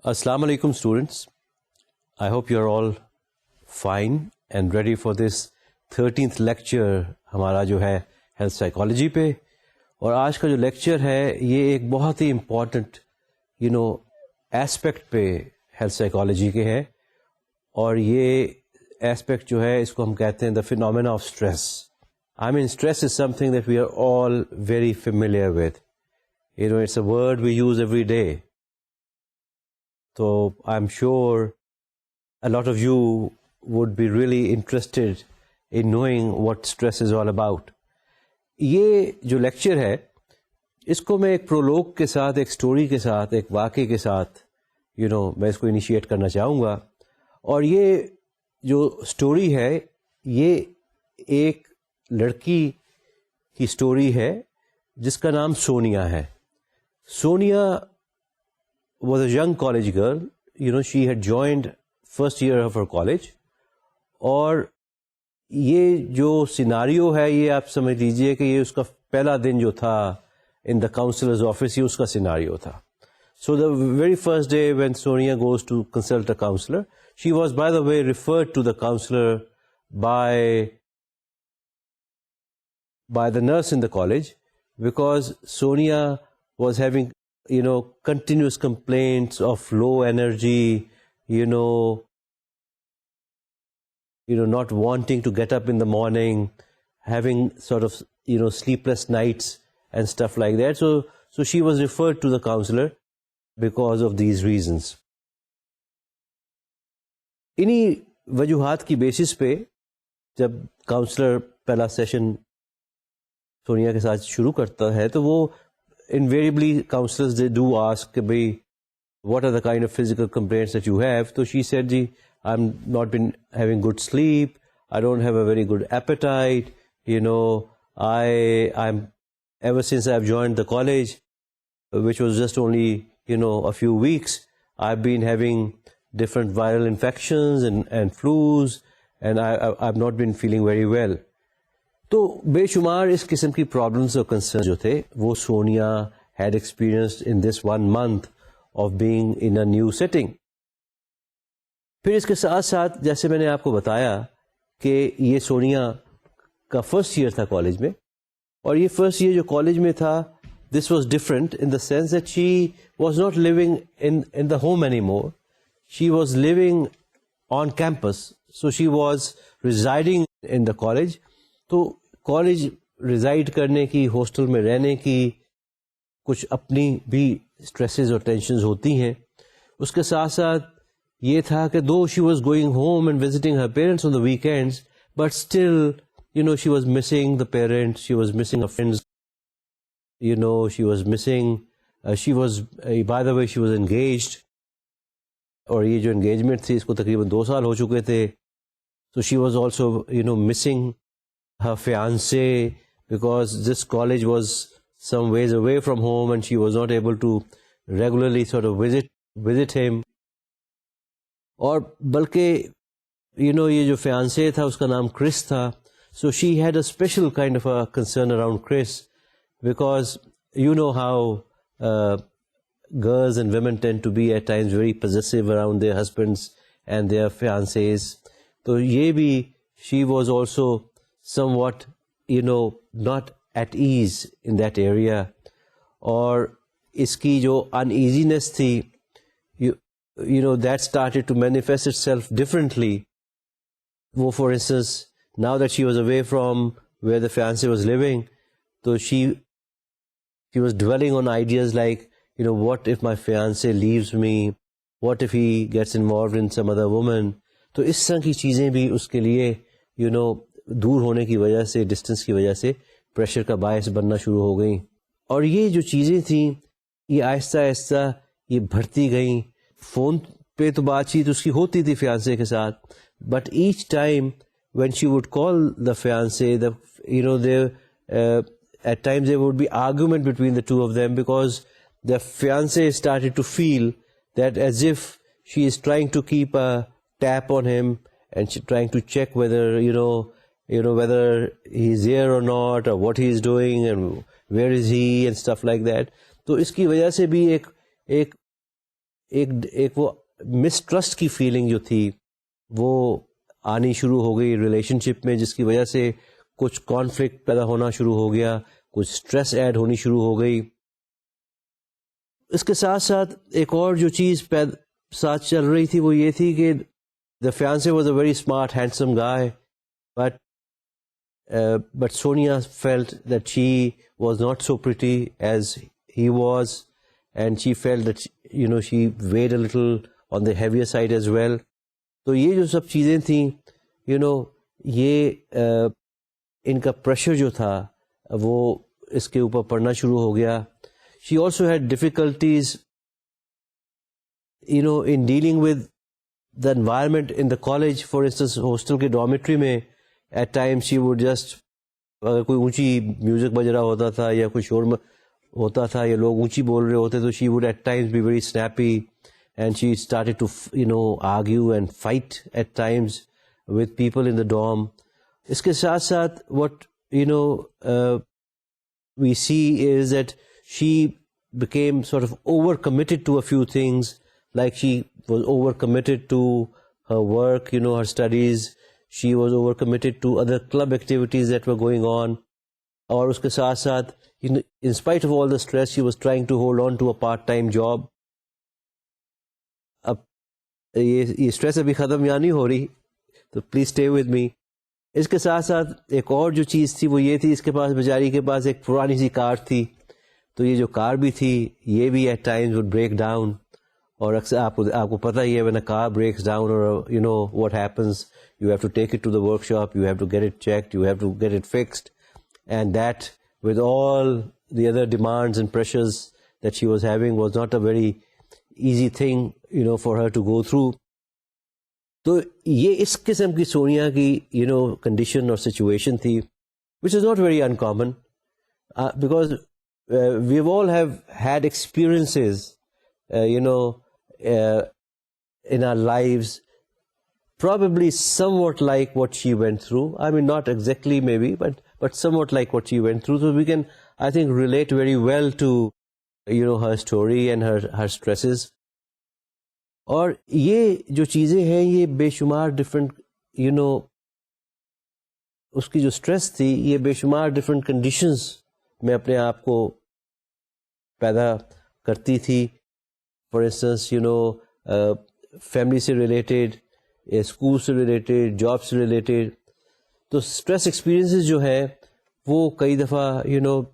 Assalamu alaikum students. I hope you are all fine and ready for this 13th lecture ہمارا جو ہے health psychology پہ. اور آج کا جو لیکچر ہے یہ ایک بہت ہی امپورٹنٹ ایسپیکٹ پہ ہیلتھ سائیکالوجی کے ہے. اور یہ ایسپیکٹ جو ہے اس کو ہم کہتے ہیں the phenomena of stress. I mean stress is something that we are all very familiar with. It's a word we use every day. So I'm sure a lot of you would be really interested in knowing what stress is all about. یہ جو lecture ہے اس کو میں ایک Prolog کے ساتھ، ایک story کے ساتھ، ایک واقعے کے ساتھ میں اس کو انیشیٹ کرنا چاہوں گا. اور یہ جو سٹوری ہے یہ ایک لڑکی کی سٹوری ہے جس کا نام سونیا ہے. Sonia was a young college girl. She had joined first year of her college. اور یہ جو سیناریو ہے یہ آپ سمجھ لیجئے کہ یہ اس کا پہلا دن جو تھا in the counselor's office، یہ اس کا سیناریو تھا. So the very first day when Sonia goes to consult a counselor, she was by the way referred to the counselor by the nurse in the college, because Sonia was having continuous complaints of low energy, not wanting to get up in the morning, having sort of, sleepless nights and stuff like that. So she was referred to the counselor because of these reasons. انہی وجوہات کی basis پہ جب counsellor پہلا session Sonia کے ساتھ شروع کرتا ہے تو وہ invariably counselors they do ask کہ بھئی what are the kind of physical complaints that you have. So she said, I'm not been having good sleep, I don't have a very good appetite, I'm ever since I've joined the college, which was just only a few weeks, I've been having different viral infections and flus, and I've not been feeling very well. تو بے شمار اس قسم کی problems اور concern جو تھے وہ Sonia had experienced in this 1 month of being in a new setting. پھر اس کے ساتھ ساتھ جیسے میں نے آپ کو بتایا کہ یہ سونیا کا فرسٹ ایئر تھا کالج میں، اور یہ فرسٹ ایئر جو کالج میں تھا this was different in the sense that she was not living in the home anymore, she was living on campus. So she was residing in the college. تو college reside کرنے کی، hostel میں رہنے کی کچھ اپنی بھی stresses اور ٹینشنز ہوتی ہیں. اس کے ساتھ ساتھ یہ تھا کہ though she was going home and visiting her parents on the weekends, but still she was missing the parents, she was missing her friends, she was missing, she was by the way she was engaged. اور یہ جو engagement تھی اس کو تقریباً 2 سال ہو چکے تھے. تو she was also missing her fiancé, because this college was some ways away from home and she was not able to regularly sort of visit him. اور بلکہ یہ جو fiancé تھا اس کا نام کرس تھا. So she had a special kind of a concern around Chris, because you know how girls and women tend to be at times very possessive around their husbands and their fiancés. تو یہ بھی she was also somewhat not at ease in that area. اور اس کی جو uneasiness تھی that started to manifest itself differently. وہ for instance now that she was away from where the fiancé was living, so she was dwelling on ideas like what if my fiancé leaves me, what if he gets involved in some other woman. تو اس طرح کی چیزیں بھی اس کے لیے دور ہونے کی وجہ سے، ڈسٹنس کی وجہ سے پریشر کا باعث بننا شروع ہو گئیں. اور یہ جو چیزیں تھیں یہ آہستہ آہستہ یہ بڑھتی گئیں. فون پہ تو بات چیت اس کی ہوتی تھی فیانسے کے ساتھ، but each time when she would call the fiance at times there would be argument between the two of them, because the fiancé started to feel that as if she is trying to keep a tap on him and she trying to check whether whether he's here or not, or what he is doing and where is he and stuff like that. تو اس کی وجہ سے بھی ایک وہ mistrust کی feeling جو تھی وہ آنی شروع ہو گئی ریلیشن شپ میں, جس کی وجہ سے کچھ کانفلکٹ پیدا ہونا شروع ہو گیا, کچھ اسٹریس ایڈ ہونی شروع ہو گئی. اس کے ساتھ ساتھ ایک اور جو چیز ساتھ چل رہی تھی وہ یہ تھی کہ the fiancé was a very smart, handsome guy, but Sonia felt that she was not so pretty as he was, and she felt that she weighed a little on the heavier side as well. تو یہ جو سب چیزیں تھیں یہ ان کا pressure جو تھا وہ اس کے اوپر پڑنا شروع ہو گیا. She also had difficulties in dealing with the environment in the college. For instance, hostel کے dormitory میں at times she would just, اگر کوئی اونچی میوزک بج رہا ہوتا تھا یا کوئی شور ہوتا تھا یا لوگ اونچی بول رہے ہوتے تو she would at times be very snappy, and she started to argue and fight at times with people in the dorm. اس کے ساتھ ساتھ what we see is that she became sort of overcommitted to a few things, like she was overcommitted to her work, her studies. She was overcommitted to other club activities that were going on. اور اس کے ساتھ ساتھ in spite of all the stress, she was trying to hold on to a part-time job. اب یہ stress ابھی ختم یا نہیں ہو رہی, تو پلیز اسٹے ود می. اس کے ساتھ ساتھ ایک اور جو چیز تھی وہ یہ تھی, اس کے پاس بیچاری کے پاس ایک پرانی سی کار تھی, تو یہ جو کار بھی تھی یہ بھی at times would break down. اور اکثر آپ کو پتہ ہی ہے when a car breaks down or what happens, you have to take it to the workshop, you have to get it checked, you have to get it fixed, and that with all the other demands and pressures that she was having was not a very easy thing for her to go through. تو یہ اس قسم کی سونیا کی condition اور situation تھی, which is not very uncommon, because we all have had experiences in our lives probably somewhat like what she went through. I mean, not exactly maybe, but somewhat like what she went through. So we can, I think, relate very well to her story and her stresses. اور یہ جو چیزیں ہیں یہ بے شمار different اس کی جو اسٹریس تھی یہ بے شمار ڈفرینٹ کنڈیشنز میں اپنے آپ کو پیدا کرتی تھی. فار انسٹنس فیملی سے ریلیٹڈ, اسکول سے ریلیٹڈ, جاب سے ریلیٹڈ. تو اسٹریس ایکسپیرئنسز جو ہیں وہ کئی دفعہ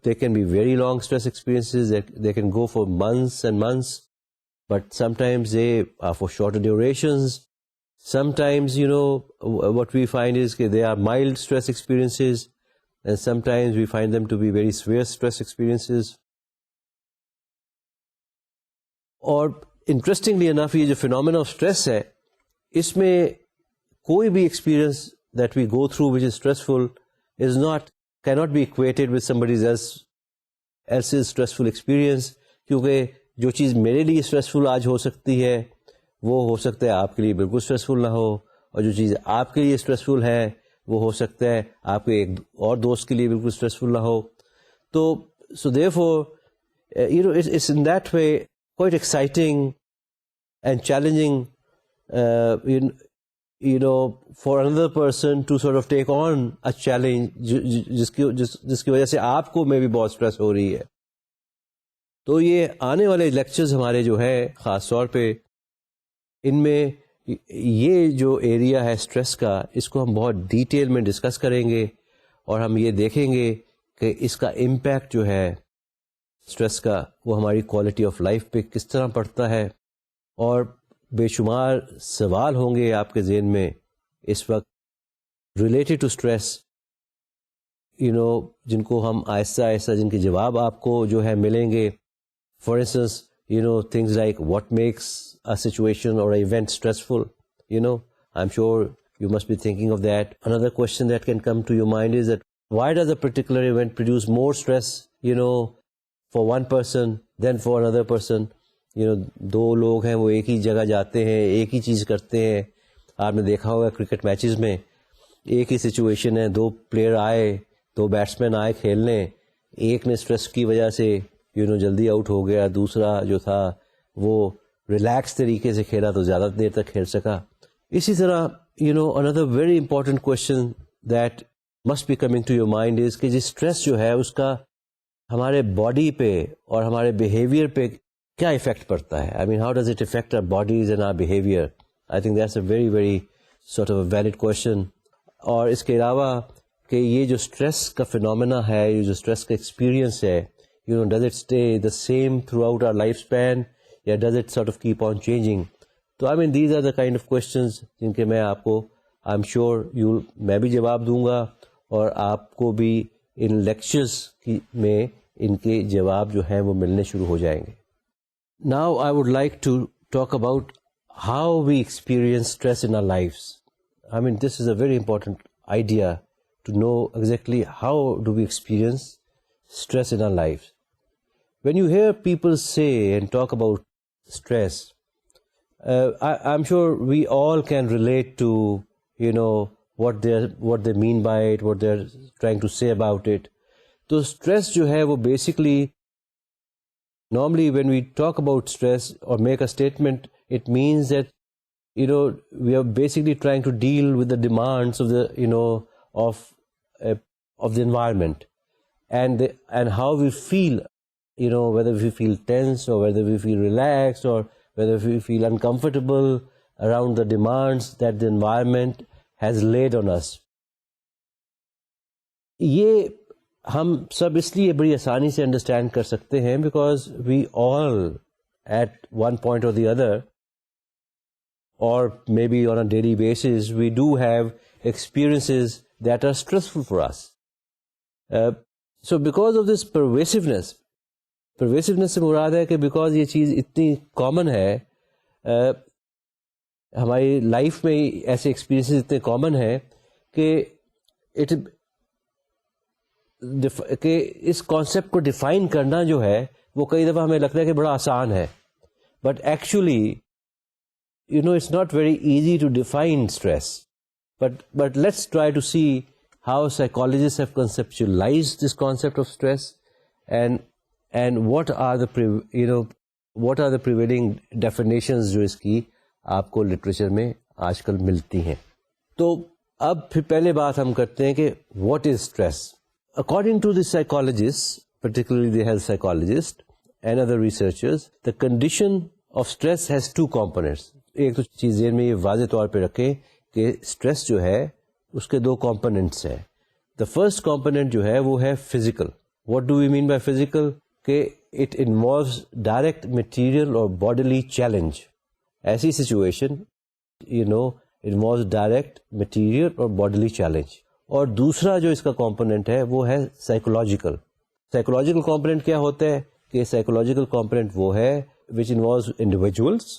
they can be very long stress experiences, they can go for months and months. But sometimes they are for shorter durations. Sometimes, what we find is that they are mild stress experiences, and sometimes we find them to be very severe stress experiences. اور interestingly enough, یہ جو phenomena of stress ہے, اس میں کوئی بھی experience that we go through which is stressful cannot be equated with somebody else's stressful experience. کیونکہ جو چیز میرے لیے اسٹریسفل آج ہو سکتی ہے وہ ہو سکتا ہے آپ کے لیے بالکل اسٹریسفل نہ ہو, اور جو چیز آپ کے لیے اسٹریسفل ہے وہ ہو سکتا ہے آپ کے ایک اور دوست کے لیے بالکل اسٹریسفل نہ ہو. تو سو دیئرفور it's in that way quite exciting and challenging for another person to sort of take on a challenge جس کی وجہ سے آپ کو میں بھی بہت اسٹریس ہو رہی ہے. تو یہ آنے والے لیکچرز ہمارے جو ہے خاص طور پہ ان میں یہ جو ایریا ہے اسٹریس کا, اس کو ہم بہت ڈیٹیل میں ڈسکس کریں گے, اور ہم یہ دیکھیں گے کہ اس کا امپیکٹ جو ہے اسٹریس کا وہ ہماری کوالٹی آف لائف پہ کس طرح پڑتا ہے. اور بے شمار سوال ہوں گے آپ کے ذہن میں اس وقت ریلیٹڈ ٹو اسٹریس, جن کو ہم آہستہ آہستہ جن کے جواب آپ کو جو ہے ملیں گے. For instance, things like what makes a situation or an event stressful. I'm sure you must be thinking of that. Another question that can come to your mind is that why does a particular event produce more stress, for one person than for another person? دو لوگ ہیں وہ ایک ہی جگہ جاتے ہیں, ایک ہی چیز کرتے ہیں. آپ نے دیکھا ہوگا کرکٹ میچز میں ایک ہی سچویشن ہے, دو پلیئر آئے, دو بیٹسمین آئے کھیلنے, ایک نے اسٹریس کی وجہ سے جلدی آؤٹ ہو گیا, دوسرا جو تھا وہ ریلیکس طریقے سے کھیلا تو زیادہ دیر تک کھیل سکا. اسی طرح another very important question that must be coming to your mind is کہ اسٹریس جو ہے اس کا ہمارے باڈی پہ اور ہمارے بیہیویئر پہ کیا افیکٹ پڑتا ہے. I mean, how does it affect our bodies and our behavior? I think that's a very, very sort of a valid question. اور اس کے علاوہ کہ یہ جو اسٹریس کا فنومینا ہے, یہ جو اسٹریس کا ایکسپیرئنس ہے, does it stay the same throughout our lifespan? یا does it sort of keep on changing? تو I mean, these are the kind of questions جن کے میں آپ کو I'm sure میں بھی جواب دوں گا, اور آپ کو بھی ان لیکچرز میں ان کے جواب جو ہیں وہ ملنے شروع ہو جائیں گے. Now I would like to talk about how we experience stress in our lives. I mean, this is a very important idea to know exactly how do we experience stress in our lives. When you hear people say and talk about stress, I'm sure we all can relate to, what they mean by it, what they're trying to say about it. So stress جو ہے وہ basically, normally when we talk about stress or make a statement, it means that, we are basically trying to deal with the demands of the, of the environment and how we feel, whether we feel tense or whether we feel relaxed or whether we feel uncomfortable around the demands that the environment has laid on us. یہ ہم سب اس لیے بڑی آسانی سے understand کر سکتے ہیں because we all at one point or the other or maybe on a daily basis we do have experiences that are stressful for us. So because of this پرویسونیس سے مراد ہے کہ بیکاز یہ چیز اتنی کامن ہے, ہماری لائف میں ایسے ایکسپیرئنسز اتنے کامن ہیں کہ اس کانسیپٹ کو ڈیفائن کرنا جو ہے وہ کئی دفعہ ہمیں لگتا ہے کہ بڑا آسان ہے, but actually it's not very easy to define stress. But let's try to see how psychologist have conceptualized this concept of stress and what are the prevailing definitions جو اس کی آپ کو لٹریچر میں آج کل ملتی ہیں. تو اب پھر پہلے بات ہم کرتے ہیں کہ what is stress. According to the psychologists, particularly the health psychologists and other researchers, the condition of stress has two components. ایک تو چیز ذہن میں یہ واضح طور پہ رکھیں کہ اسٹریس جو ہے اس کے دو کمپوننٹس ہیں. The first component جو ہے وہ ہے physical. What do we mean by physical? کہ it involves direct material or bodily challenge. ایسی situation involves direct material or bodily challenge. اور دوسرا جو اس کا کمپوننٹ ہے وہ ہے سائیکولوجیکل. سائیکولوجیکل کمپوننٹ کیا ہوتا ہے کہ سائیکولوجیکل کمپوننٹ وہ ہے which involves individuals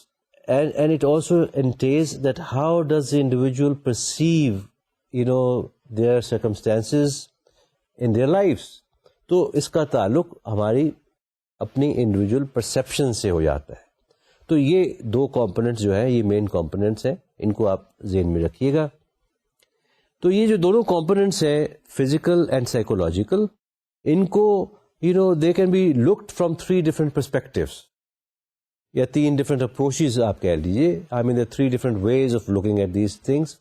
and it also entails that how does the individual perceive their circumstances in their lives. تو اس کا تعلق ہماری اپنی انڈیویجول پرسیپشن سے ہو جاتا ہے. تو یہ دو کمپوننٹس جو ہیں یہ مین کمپوننٹس ہیں, ان کو آپ ذہن میں رکھیے گا. تو یہ جو دونوں کمپوننٹس ہیں فزیکل اینڈ سائیکولوجیکل, ان کو they can be looked from 3 different perspectives یا 3 ڈفرنٹ اپروچز آپ کہہ لیجیے. I mean 3 different ways of looking at these things.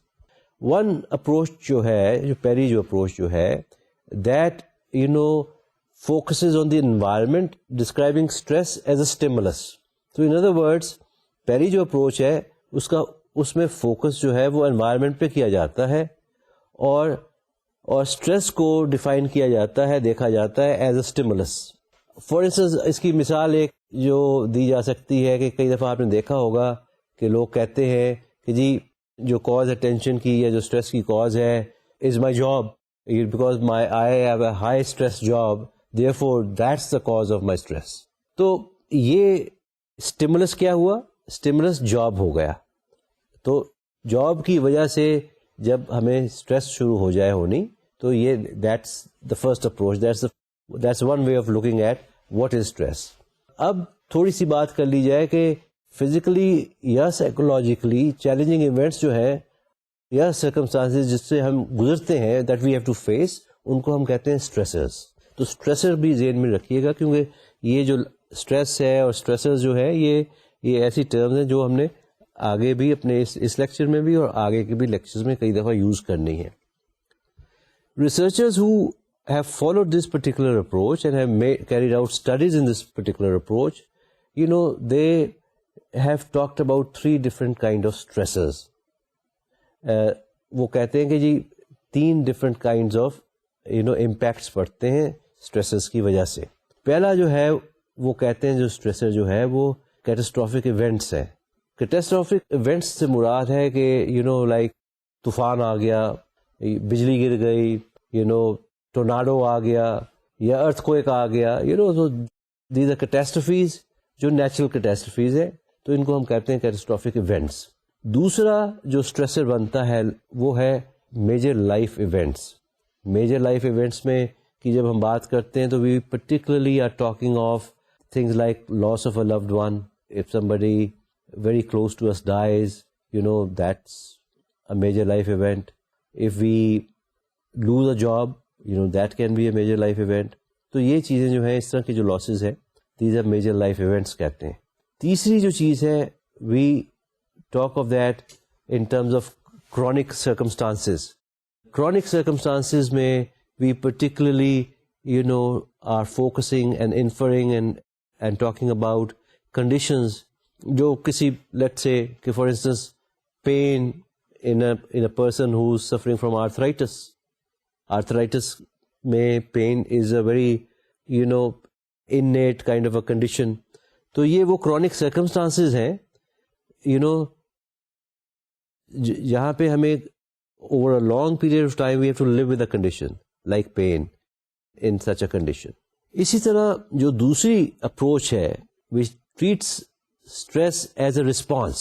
One approach جو ہے, جو پہلی جو اپروچ جو ہے that focuses on the environment describing stress as a stimulus. So in other words, پہلی جو اپروچ ہے اس میں فوکس جو ہے وہ انوائرمنٹ پہ کیا جاتا ہے اور اسٹریس کو ڈیفائن کیا جاتا ہے, دیکھا جاتا ہے as a stimulus. For instance اس کی مثال ایک جو دی جا سکتی ہے کہ کئی دفعہ آپ نے دیکھا ہوگا کہ لوگ کہتے ہیں کہ جی جو کاز ہے ٹینشن کی یا جو اسٹریس کی کاز ہے is my job, because I have a high stress job, therefore that's the cause of my stress. تو یہ اسٹیمولس کیا ہوا, اسٹیمولس جاب ہو گیا. تو جاب کی وجہ سے جب ہمیں اسٹریس شروع ہو جائے ہونی تو یہ that's the first approach, that's one way of looking at what is stress. اب تھوڑی سی بات کر لی جائے کہ فزیکلی یا سائیکولوجیکلی چیلنجنگ ایونٹس جو ہیں یا سرکمسٹانسز جس سے ہم گزرتے ہیں that we have to face, ان کو ہم کہتے ہیں اسٹریسرز. تو اسٹریسر بھی ذہن میں رکھیے گا کیونکہ یہ جو اسٹریس ہے اور اسٹریسر جو ہے یہ یہ ایسی ٹرمز ہیں جو ہم نے آگے بھی اپنے اس لیکچر میں بھی اور آگے کے بھی لیکچرز میں کئی دفعہ یوز کرنی ہے. Researchers who have followed this particular approach and have carried out studies in this particular approach, they have talked about 3 different kind of stressors. وہ کہتے ہیں کہ جی 3 different kinds of impacts پڑتے ہیں stresses کی وجہ سے. پہلا جو ہے وہ کہتے ہیں جو stressor جو ہے وہ catastrophic events ہے. catastrophic events سے مراد ہے کہ like طوفان آ گیا, بجلی گر گئی, ٹورناڈو آ گیا یا ارتھ کوئک آ گیا, so these are catastrophes جو نیچرل catastrophes ہے, تو ان کو ہم کہتے ہیں catastrophic events. دوسرا جو اسٹریسر بنتا ہے وہ ہے major life events. Major life events میں کہ جب ہم بات کرتے ہیں تو we particularly are talking of things like loss of a loved one. If somebody very close to us dies, that's a major life event. If we lose a job, that can be a major life event. تو یہ چیزیں جو ہیں اس طرح کی جو losses ہے these are major life events کہتے ہیں. تیسری جو چیز ہے we talk of that in terms of chronic circumstances. Chronic circumstances میں we particularly are focusing and inferring and talking about conditions جو کسی let's say کہ for instance pain in a person who's suffering from arthritis. Arthritis میں pain is a very innate kind of a condition. تو یہ وہ chronic circumstances ہیں جہاں پہ ہمیں over a long period of time we have to live with a condition like pain in such a condition. اسی طرح جو دوسری اپروچ ہے which treats stress as a response.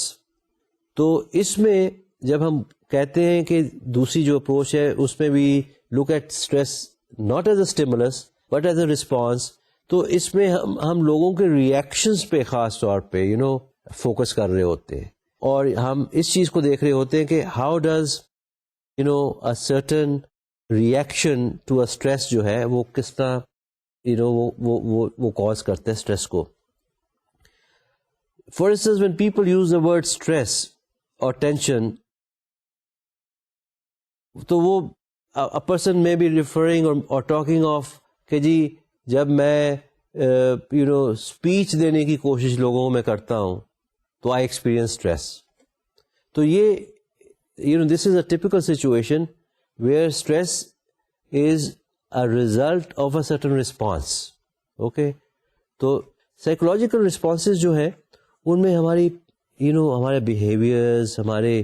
تو اس میں جب ہم کہتے ہیں کہ دوسری جو اپروچ ہے اس میں بھی look at stress not as a stimulus but as a response. تو اس میں ہم لوگوں کے ریئیکشنز پہ خاص طور پہ فوکس کر رہے ہوتے ہیں اور ہم اس چیز کو دیکھ رہے ہوتے ہیں کہ how does a certain reaction to a stress جو ہے وہ کس طرح وہ cause کرتے ہیں اسٹریس کو. For instance, when people use the word stress or tension, تو وہ a person may be referring or talking of کہ جی جب میں اسپیچ دینے کی کوشش لوگوں میں کرتا ہوں تو I experience stress. تو یہ this is a typical situation where stress is a result of a certain response. Okay? تو psychological responses جو ہیں ان میں ہماری ہمارے بیہیویئرز, ہمارے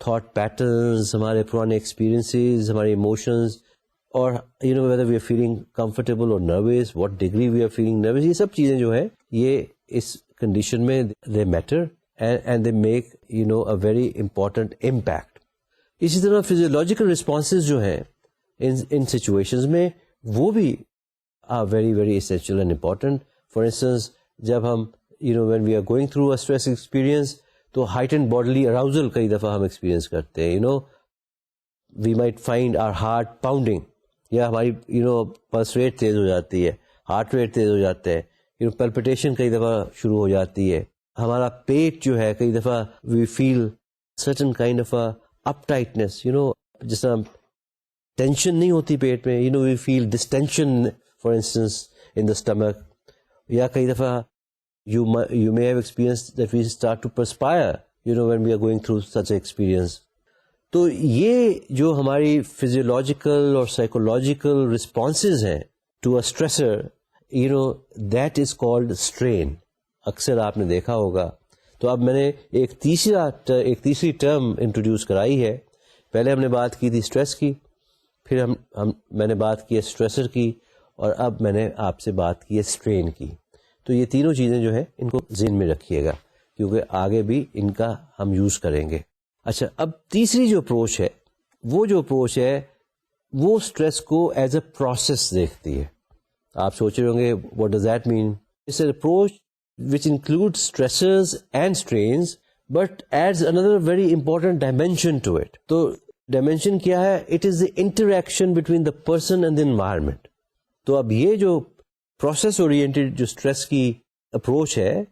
تھاٹ پیٹرنز, ہمارے پرانے ایکسپیرئنسز, ہمارے ایموشنز اور whether we are feeling comfortable or nervous, what degree we are feeling nervous, یہ سب چیزیں جو ہے یہ اس کنڈیشن میں they matter and they make a very important impact. اسی طرح physiological responses جو ہیں ان situations میں وہ بھی are very very essential and important. For instance, جب ہم when we are going through a stress experience تو heightened bodily arousal کئی دفعہ ہم ایکسپیرئنس کرتے ہیں. we might find our heart pounding, یا ہماری پلس ریٹ تیز ہو جاتی ہے, ہارٹ ریٹ تیز ہو جاتا ہے, palpitation کئی دفعہ شروع ہو جاتی ہے, ہمارا پیٹ جو ہے کئی دفعہ we feel certain kind of a uptightness, جس طرح ٹینشن نہیں ہوتی پیٹ میں, we feel distension for instance in the stomach. یا کئی دفعہ you may have experienced that we start to perspire when we are going through such an experience. تو یہ جو ہماری فزیولوجیکل اور سائیکولوجیکل رسپانسز ہیں to a stressor that is called strain. اکثر آپ نے دیکھا ہوگا. تو اب میں نے ایک تیسری ٹرم انٹروڈیوس کرائی ہے. پہلے ہم نے بات کی تھی اسٹریس کی, پھر میں نے بات کی ہے اسٹریسر کی, اور اب میں نے آپ سے بات کی ہے اسٹرین کی. تو یہ تینوں چیزیں جو ہیں ان کو ذہن میں رکھیے گا کیونکہ آگے بھی ان کا ہم یوز کریں گے. اچھا, اب تیسری جو اپروچ ہے وہ اسٹریس کو ایز اے پروسیس دیکھتی ہے. آپ سوچ رہے ہوں گے what does that mean. It's an approach which include stressors and strains but adds another very important dimension to it. تو ڈائمینشن کیا ہے؟ It is the interaction between the person and the environment. تو اب یہ جو process oriented جو stress کی approach ہے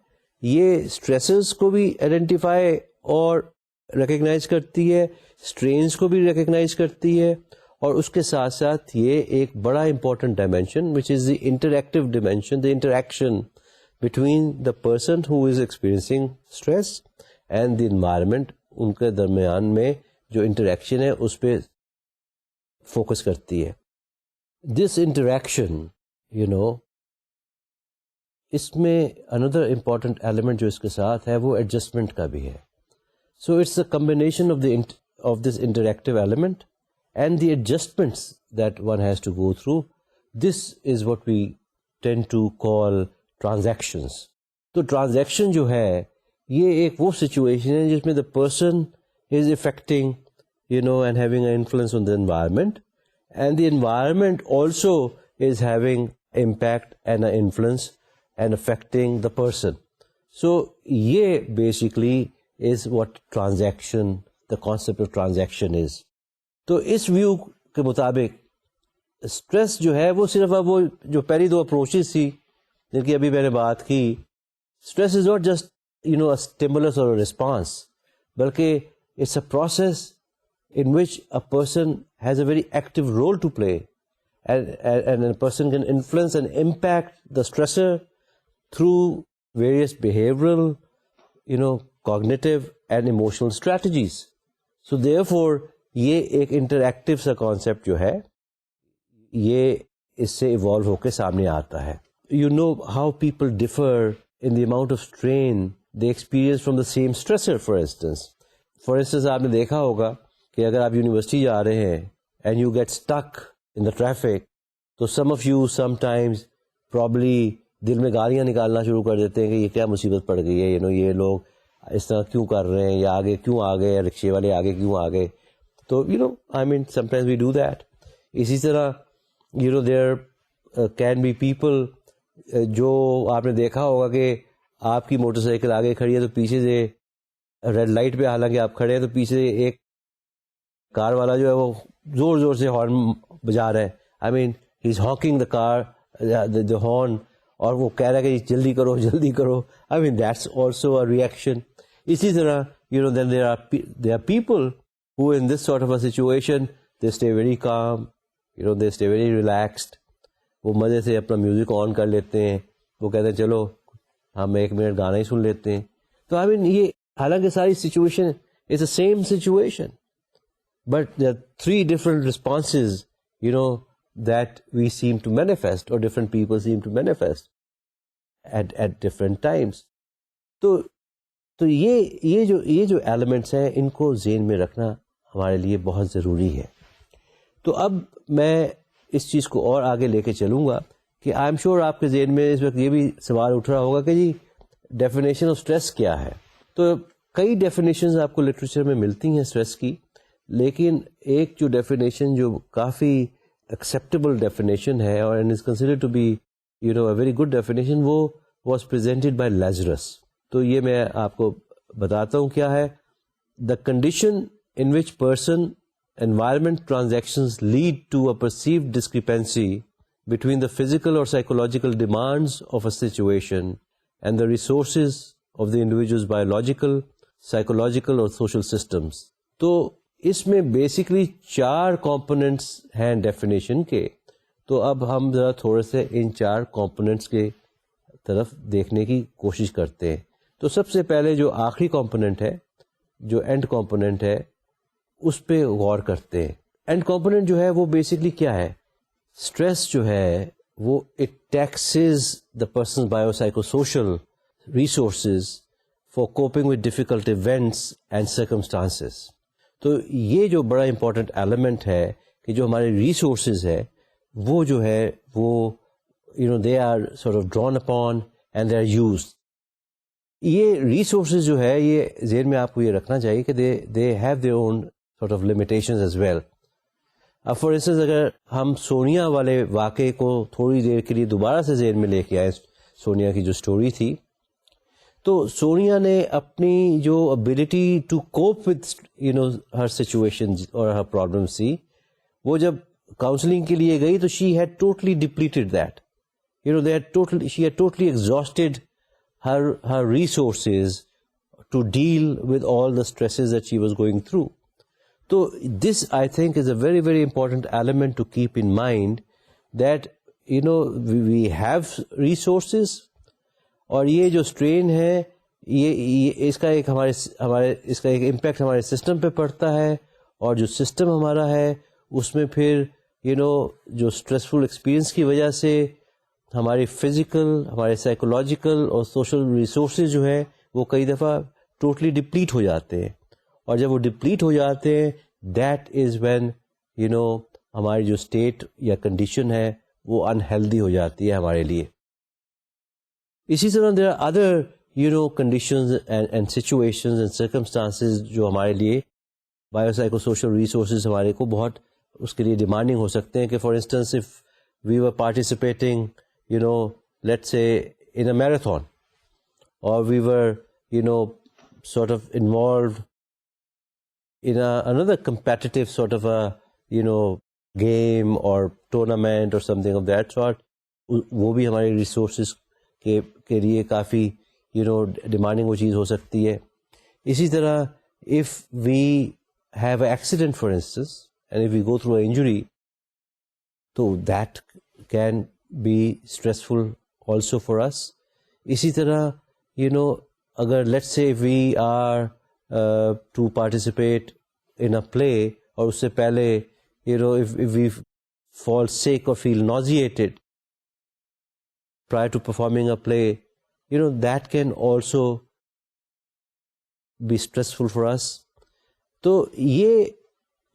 یہ اسٹریسز کو بھی آئیڈینٹیفائی اور ریکگنائز کرتی ہے, اسٹرینس کو بھی ریکگنائز کرتی ہے, اور اس کے ساتھ ساتھ یہ ایک بڑا important dimension which is the interactive dimension, the interaction between the person who is experiencing stress and the environment, ان کے درمیان میں جو انٹریکشن ہے اس پہ فوکس کرتی ہے. دس انٹریکشن اس میں اندر امپورٹنٹ ایلیمنٹ جو اس کے ساتھ ہے وہ ایڈجسٹمنٹ کا بھی ہے. So it's a combination of this interactive element and the adjustments that one has to go through. This is what we tend to call transactions. تو transaction جو ہے یہ ایک وہ situation ہے جس میں the person is affecting and having an influence on the environment, and the environment also is having impact and an influence and affecting the person. So یہ basically is what transaction, the concept of transaction is. تو اس view کے مطابق stress جو ہے وہ صرف اب وہ جو پہلی دو اپروچز تھی جن کی ابھی میں نے بات کی, stress is not just stimulus اور رسپانس, بلکہ it's a process in which a person has a very active role to play, and a person can influence and impact the stressor through various behavioural cognitive and emotional strategies. So therefore یہ ایک interactive سا concept جو ہے یہ اس سے evolve ہو کے سامنے آتا ہے. You know how people differ in the amount of strain they experience from the same stressor. For instance آپ نے دیکھا ہوگا کہ اگر آپ یونیورسٹی جا رہے ہیں and you get stuck in the traffic, تو some of you sometimes probably دل میں گالیاں نکالنا شروع کر دیتے ہیں کہ یہ کیا مصیبت پڑ گئی ہے, یہ لوگ اس طرح کیوں کر رہے ہیں, یا آگے کیوں آ گئے, یا رکشے والے آگے کیوں آ گئے. تو sometimes we do that. اسی طرح there can be people جو آپ نے دیکھا ہوگا کہ آپ کی موٹر سائیکل آگے کھڑی ہے تو پیچھے سے ریڈ لائٹ پہ حالانکہ آپ کھڑے ہیں تو پیچھے سے ایک کار والا جو ہے وہ زور زور سے ہارن بجا رہا ہے. he is honking the car, the horn, اور وہ کہہ رہا ہے کہ جلدی کرو جلدی کرو. that's also a reaction. اسی طرح then there are people who in this sort of a situation they stay very calm, they stay very relaxed. وہ مزے سے اپنا میوزک آن کر لیتے ہیں, وہ کہتے ہیں چلو ہم 1 منٹ گانا ہی سن لیتے ہیں. تو یہ حالانکہ ساری situation is the same situation, but there are 3 different responses that we seem to manifest, or different people seem to manifest at different times. تو یہ جو ایلیمنٹس ہیں ان کو ذہن میں رکھنا ہمارے لیے بہت ضروری ہے. تو اب میں اس چیز کو اور آگے لے کے چلوں گا کہ آئی ایم شیور آپ کے ذہن میں اس وقت یہ بھی سوال اٹھ رہا ہوگا کہ جی ڈیفینیشن آف اسٹریس کیا ہے. تو کئی ڈیفینیشنز آپ کو لٹریچر میں ملتی ہیں اسٹریس کی, لیکن ایک جو ڈیفینیشن جو کافی ایکسیپٹیبل ڈیفینیشن ہے اور is considered to be a very good definition, وہ واز پریزنٹڈ بائی لیزرس. تو یہ میں آپ کو بتاتا ہوں کیا ہے. The condition in which person-environment transactions lead to a perceived discrepancy between the physical or psychological demands of a situation and the resources of the individual's biological, psychological or social systems. تو اس میں basically 4 components ہیں definition کے. تو اب ہم ذرا تھوڑے سے ان 4 کمپوننٹس کے طرف دیکھنے کی کوشش کرتے ہیں. تو سب سے پہلے جو آخری کمپوننٹ ہے, جو اینڈ کمپوننٹ ہے, اس پہ غور کرتے ہیں. اینڈ کمپوننٹ جو ہے وہ بیسکلی کیا ہے, اسٹریس جو ہے وہ it taxes the person bio psycho social resources for coping with difficult events and circumstances. تو یہ جو بڑا امپورٹنٹ ایلیمنٹ ہے کہ جو ہمارے ریسورسز ہے وہ جو ہے وہ they are sort of drawn upon and they are used. یہ ریسورسز جو ہے یہ ذہن میں آپ کو یہ رکھنا چاہیے کہ they have their own sort of limitations as well. اب فار انسٹنس اگر ہم سونیا والے واقعے کو تھوڑی دیر کے لیے دوبارہ سے ذہن میں لے کے آئے, سونیا کی جو سٹوری تھی, تو سونیا نے اپنی جو ability to cope with her situation اور ہر پرابلمس تھی, وہ جب کاؤنسلنگ کے لیے گئی تو she had totally depleted that, she had totally exhausted her resources to deal with all the stresses that she was going through. So this, I think, is a very, very important element to keep in mind, that we have resources, اور یہ جو strain ہے یہ اس کا ایک اس کا ایک impact ہمارے سسٹم پہ پڑتا ہے, اور جو سسٹم ہمارا ہے اس میں پھر جو اسٹریسفل ایکسپیرئنس کی وجہ سے ہماری فزیکل, ہمارے سائیکولوجیکل اور سوشل ریسورسز جو ہیں وہ کئی دفعہ ٹوٹلی ڈپلیٹ ہو جاتے ہیں, اور جب وہ ڈپلیٹ ہو جاتے ہیں دیٹ از وین ہماری جو اسٹیٹ یا کنڈیشن ہے وہ انہیلدی ہو جاتی ہے ہمارے لیے. اسی طرح there are other conditions and situations and circumstances جو ہمارے لیے بایو سائیکو سوشل ریسورسز ہمارے کو بہت اس کے لیے ڈیمانڈنگ ہو سکتے ہیں. کہ for instance if we were participating let's say in a marathon, اور وی ور sort of involved in another competitive sort of a game or tournament or something of that sort, وہ بھی ہمارے ریسورسز کے لیے کافی ڈیمانڈنگ وہ چیز ہو سکتی ہے. اسی طرح if we have an accident for instance and if we go through an injury, so that can be stressful also for us. اسی طرح اگر let's say if we are to participate in a play, اور اس سے پہلے if we fall sick or feel nauseated prior to performing a play, that can also be stressful for us. تو یہ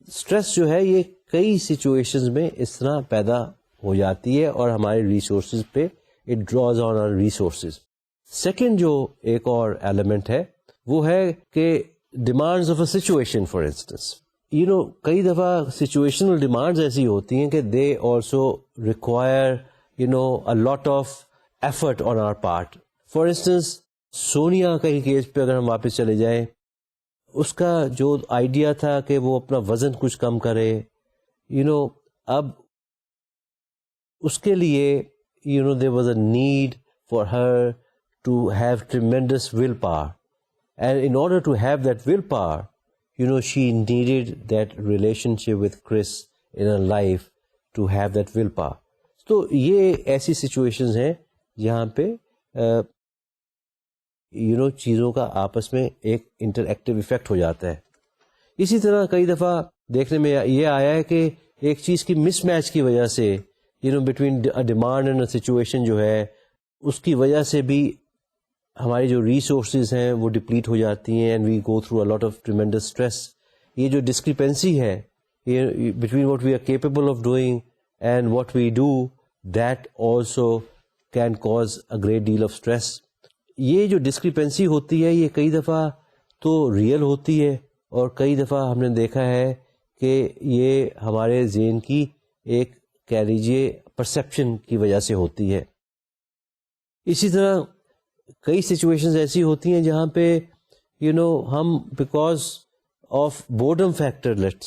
stress جو ہے یہ کئی سچویشنز میں اس طرح پیدا ہو جاتی ہے, اور ہمارے ریسورسز پہ it draws on our resources. Second جو ایک اور ایلیمنٹ ہے وہ ہے کہ demands of a situation. For instance کئی دفعہ سچویشنل ڈیمانڈز ایسی ہوتی ہیں کہ they also require a lot of effort on our part. For instance, Sonia کا ہی کیس پہ اگر ہم واپس چلے جائیں, اس کا جو آئیڈیا تھا کہ وہ اپنا وزن کچھ کم کرے, اب اس کے لیے there was a need for her to have tremendous willpower, and in order to have that willpower, she needed that relationship with Chris in her life to have that willpower. تو یہ ایسی سچویشنز ہیں جہاں پہ چیزوں کا آپس میں ایک انٹر ایکٹیو افیکٹ ہو جاتا ہے. اسی طرح کئی دفعہ دیکھنے میں یہ آیا ہے کہ ایک چیز کی مس میچ کی وجہ سے بٹوین ڈیمانڈ اینڈ سچویشن جو ہے اس کی وجہ سے بھی ہماری جو ریسورسز ہیں وہ ڈپلیٹ ہو جاتی ہیں, and we go through a lot of tremendous stress. یہ جو ڈسکریپنسی ہے between what we are capable of doing and what we do, that also can cause a great deal of stress. یہ جو discrepancy ہوتی ہے یہ کئی دفعہ تو ریئل ہوتی ہے, اور کئی دفعہ ہم نے دیکھا ہے کہ یہ ہمارے ذہن کی ایک کہہ لیجیے پرسیپشن کی وجہ سے ہوتی ہے. اسی طرح کئی سچویشنز ایسی ہوتی ہیں جہاں پہ ہم because of boredom factor let's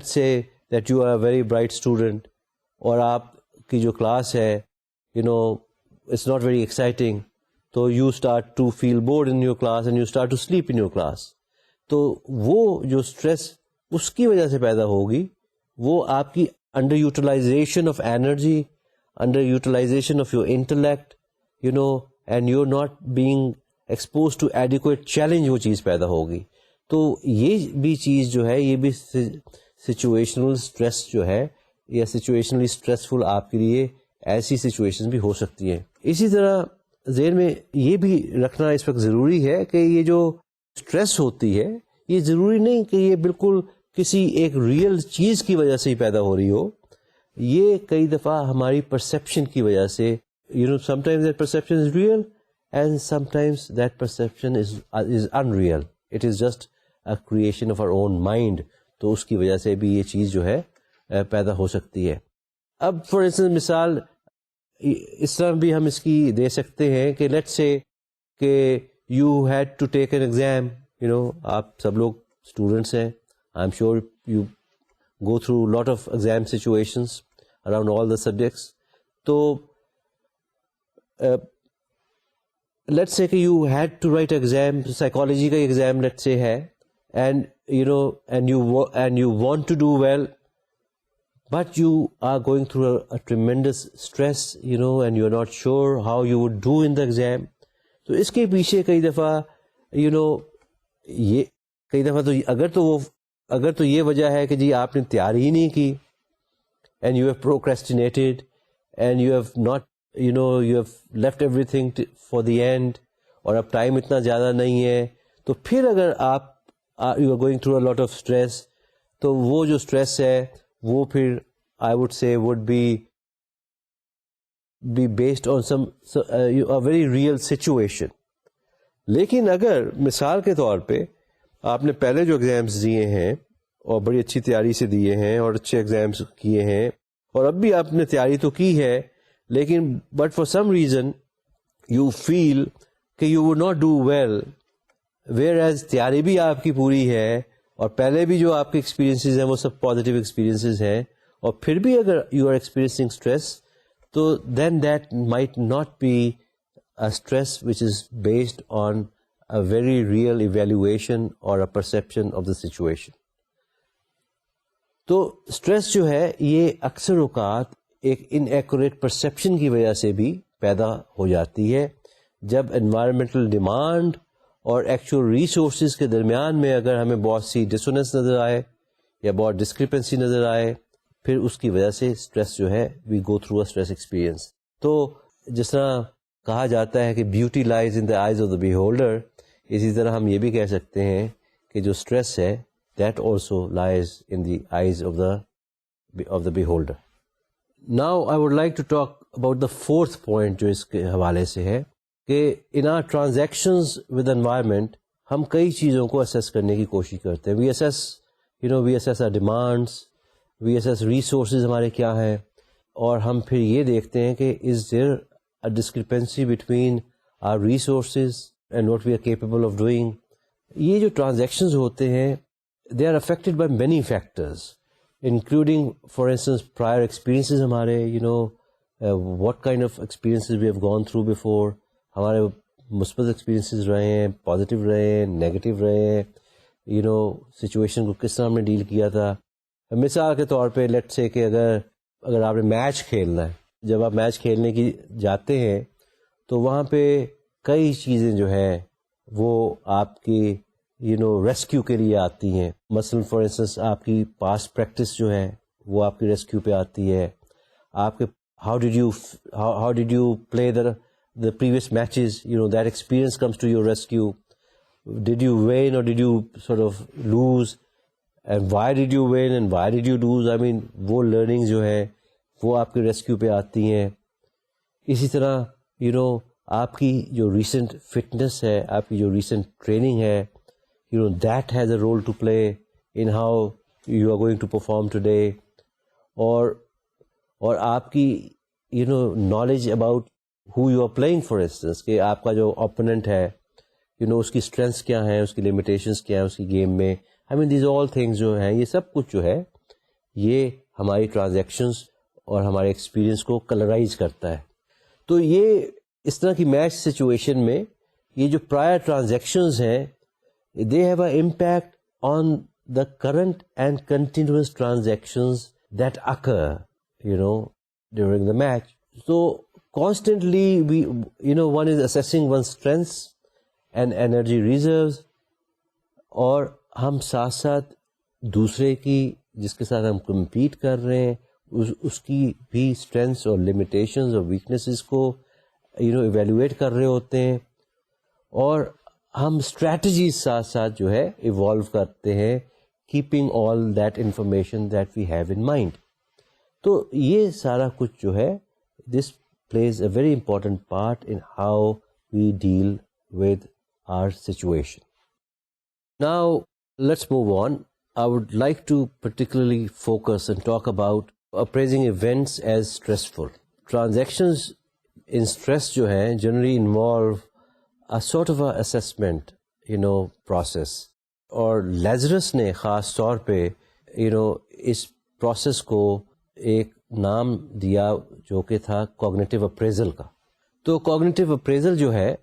say that you are a very bright student, اور آپ کی جو کلاس ہے it's not very exciting, so you start to feel bored in your class and you start to sleep in your class. تو وہ جو stress اس کی وجہ سے پیدا ہوگی وہ آپ کی underutilisation of energy, underutilisation of your intellect, and you are not being expose to adequate challenge, وہ چیز پیدا ہوگی. تو یہ بھی چیز جو ہے یہ بھی سچویشنل اسٹریس جو ہے یا سچویشنلی اسٹریسفل آپ کے لیے ایسی سچویشن بھی ہو سکتی ہیں. اسی طرح ذہن میں یہ بھی رکھنا اس وقت ضروری ہے کہ یہ جو اسٹریس ہوتی ہے یہ ضروری نہیں کہ یہ بالکل کسی ایک ریئل چیز کی وجہ سے ہی پیدا ہو رہی ہو. یہ کئی دفعہ ہماری پرسیپشن کی وجہ سے sometimes that perception is real and sometimes that perception is unreal. It is just a creation of our own mind. تو اس کی وجہ سے بھی یہ چیز جو ہے پیدا ہو سکتی ہے. اب فار انسٹنس مثال اس طرح بھی ہم اس کی دے سکتے ہیں کہ لیٹس سے کہ you had to take an exam, آپ سب لوگ اسٹوڈنٹس ہیں, I am sure you go through lot of exam situations around all the subjects. تو let's say کہ you had to write exam, psychology کا exam let's say ہے, and you know and you want to do well, but you are going through a tremendous stress, you know, and you're not sure how you would do in the exam. تو اس کے پیچھے کئی دفعہ you know یہ کئی دفعہ تو اگر تو یہ وجہ ہے کہ جی آپ نے تیاری ہی نہیں کی, and you have procrastinated, and you have not, you know, you have left everything for the end, اور اب ٹائم اتنا زیادہ نہیں ہے, تو پھر اگر آپ you are going through a lot of stress, تو وہ جو اسٹریس ہے وہ پھر I would say would be based on some a very real situation. لیکن اگر مثال کے طور پہ آپ نے پہلے جو ایگزامس دیے ہیں اور بڑی اچھی تیاری سے دیے ہیں اور اچھے ایگزامس کیے ہیں, اور اب بھی آپ نے تیاری تو کی ہے, لیکن but for some reason you feel کہ you would not do well, whereas تیاری بھی آپ کی پوری ہے اور پہلے بھی جو آپ کے ایکسپیرینسز ہیں وہ سب پازیٹیو ایکسپیرینسز ہیں, اور پھر بھی اگر یو آر ایکسپیرینسنگ اسٹریس, تو then that might not be a stress which is based on a very real evaluation اور a perception of the situation. تو اسٹریس جو ہے یہ اکثر اوقات ایک ان ایکوریٹ پرسیپشن کی وجہ سے بھی پیدا ہو جاتی ہے, جب انوائرمنٹل ڈیمانڈ اور ایکچوئل ریسورسز کے درمیان میں اگر ہمیں بہت سی ڈسوننس نظر آئے یا بہت ڈسکرپنسی نظر آئے, پھر اس کی وجہ سے اسٹریس جو ہے we go through a stress experience. تو جس طرح کہا جاتا ہے کہ beauty lies in the eyes of the beholder, اسی طرح ہم یہ بھی کہہ سکتے ہیں کہ جو اسٹریس ہے that also lies in the eyes of the beholder. Now I would like to talk about the fourth point جو اس کے حوالے سے ہے کہ in our transactions with environment ہم کئی چیزوں کو اسیس کرنے کی کوشش کرتے ہیں. We assess our demands, we assess resources ہمارے کیا ہیں, اور ہم پھر یہ دیکھتے ہیں کہ is there a discrepancy between our resources and what we are capable of doing. یہ جو ٹرانزیکشنز ہوتے ہیں they are affected by many factors including for instance prior experiences ہمارے, what kind of experiences we have gone through before, ہمارے مثبت experiences رہے ہیں, positive رہے ہیں, نیگیٹو رہے ہیں, سچویشن کو کس طرح ہم نے ڈیل کیا تھا. مثال کے طور پہ لیٹ سے کہ اگر آپ نے میچ کھیلنا ہے, جب آپ میچ کھیلنے کی جاتے ہیں تو وہاں پہ کئی چیزیں جو ہیں وہ آپ کی ریسکیو کے لیے آتی ہیں. مثلاً فار انسٹنس آپ کی پاسٹ پریکٹس جو ہے وہ آپ کی ریسکیو پہ آتی ہے. آپ کے how did you play the previous matches, that experience comes to your rescue. Did you win or did you sort of lose, and why did you win and why did you lose? I mean وہ learnings جو ہے وہ آپ کے rescue پہ آتی ہیں. اسی طرح آپ کی جو ریسنٹ فٹنس ہے, آپ کی جو ریسنٹ ٹریننگ ہے, that has a role to play in how you are going to perform today. اور آپ کی knowledge about who you are playing, for instance, کہ آپ کا جو اوپوننٹ ہے اس کی اسٹرینتھس کیا ہیں, اس کی لمیٹیشنس کیا ہیں اس کی گیم میں. I mean these all things جو ہیں یہ سب کچھ جو ہے یہ ہماری ٹرانزیکشنز اور ہمارے ایکسپیرئنس کو کلرائز کرتا ہے. تو یہ اس طرح کی میچ سچویشن میں یہ جو پرائر ٹرانزیکشنز ہیں they have an impact on the current and continuous transactions that occur during the match. So constantly one is assessing one's strengths and energy reserves, اور ہم ساتھ ساتھ دوسرے کی جس کے ساتھ ہم کمپیٹ کر رہے ہیں اس کی بھی اسٹرینتھس اور لمیٹیشنز اور ویکنیسز کو ایویلویٹ کر رہے ہوتے ہیں, اور ہم اسٹریٹجیز ساتھ ساتھ جو ہے ایوالو کرتے ہیں, keeping all that information that we have in mind. تو یہ سارا کچھ جو ہے this plays a very important part in how we deal with our situation. Now, let's move on. I would like to particularly focus and talk about appraising events as stressful. Transactions in stress jo hai generally involve a sort of a assessment, process. اور Lazarus نے خاص طور پہ اس process کو ایک نام دیا جو کہ تھا کوگنیٹو اپریزل کا. تو کوگنیٹو اپریزل جو ہے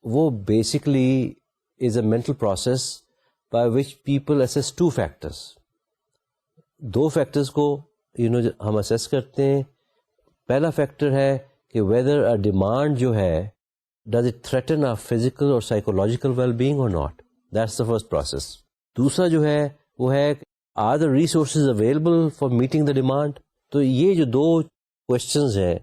وہ basically is a mental process by which people assess two factors. دو فیکٹرز کو ہم اسیس کرتے ہیں. پہلا فیکٹر ہے کہ ویدر اے ڈیمانڈ جو ہے does it threaten our physical or psychological well being or not. That's the first process. دوسرا جو ہے وہ ہے are the resources available for meeting the demand. تو یہ جو دو کوشچنز ہیں,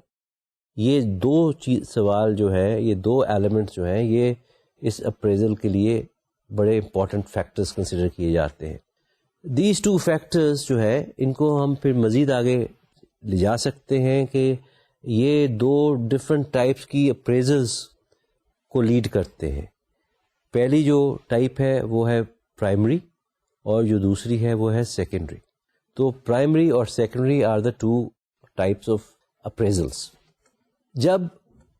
یہ دو سوال جو ہے, یہ دو ایلیمنٹس جو ہیں, یہ اس اپریزل کے لیے بڑے امپورٹنٹ فیکٹرز کنسیڈر کیے جاتے ہیں. دیز ٹو فیکٹرز جو ہے ان کو ہم پھر مزید آگے لے جا سکتے ہیں کہ یہ دو ڈفرینٹ ٹائپس کی اپریزلز کو لیڈ کرتے ہیں. پہلی جو ٹائپ ہے وہ ہے پرائمری, اور جو دوسری ہے وہ ہے سیکنڈری. تو پرائمری اور secondary are the two types of appraisals. جب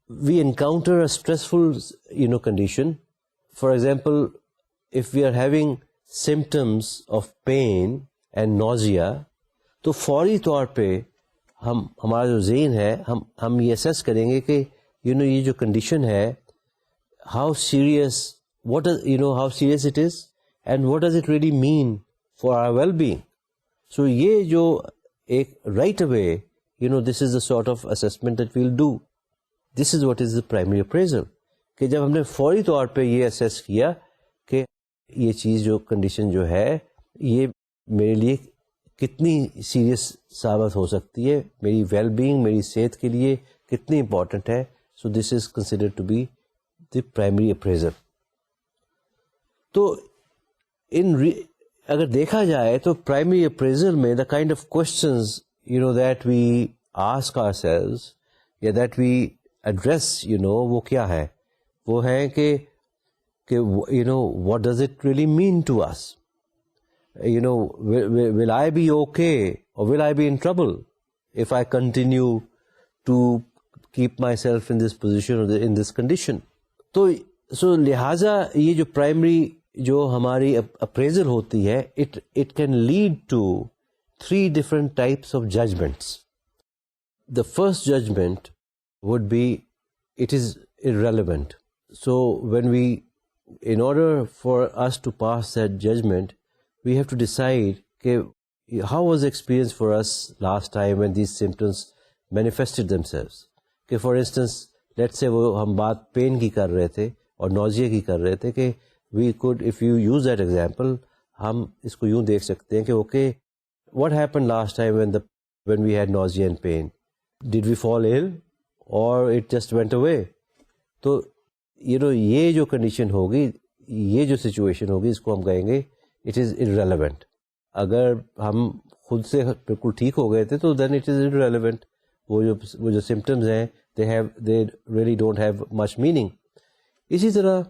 we encounter a stressful condition, for example if we are having symptoms of pain and nausea, تو فوری طور پہ ہمارا جو ذہن ہے ہم یہ اسیس کریں گے کہ یہ جو کنڈیشن ہے how serious it is and what does it really mean for our well-being. So یہ جو ایک right away this is the sort of assessment that we'll do. This is what is the primary appraisal. کہ جب ہم نے فوری طور پہ یہ اسیس کیا کہ یہ چیز جو کنڈیشن جو ہے یہ میرے لیے کتنی سیریس ثابت ہو سکتی ہے, میری ویل بینگ, میری صحت کے لیے کتنی امپورٹنٹ ہے. So this is considered to be the primary appraisal. تو اگر دیکھا جائے تو پرائمری اپریزل میں the kind of questions that we ask ourselves یا دیٹ وی ایڈریس وہ کیا ہے, وہ ہے کہ what does it really mean to us? Will I be okay or will I be in trouble if I continue to keep myself in this position or in this condition? So لہٰذا یہ جو primary جو ہماری appraisal ہوتی ہے it can lead to 3 different types of judgments. The first judgment would be it is irrelevant. So in order for us to pass that judgment, we have to decide how was the experience for us last time when these symptoms manifested themselves. کہ for instance, let's say وہ ہم بات pain کی کر رہے تھے اور نوزیا کی کر رہے تھے کہ we could, if you use that example, ہم اس کو یوں دیکھ سکتے ہیں کہ okay, what happened last time when we had nausea and pain? Did we fall ill or it just went away? تو یہ جو کنڈیشن ہوگی, یہ جو سچویشن ہوگی, اس کو ہم کہیں گے اٹ از irrelevant. اگر ہم خود سے بالکل ٹھیک ہو گئے تھے تو دین اٹ از irrelevant. وہ جو سمٹمز ہیں they really don't have much meaning. اسی طرح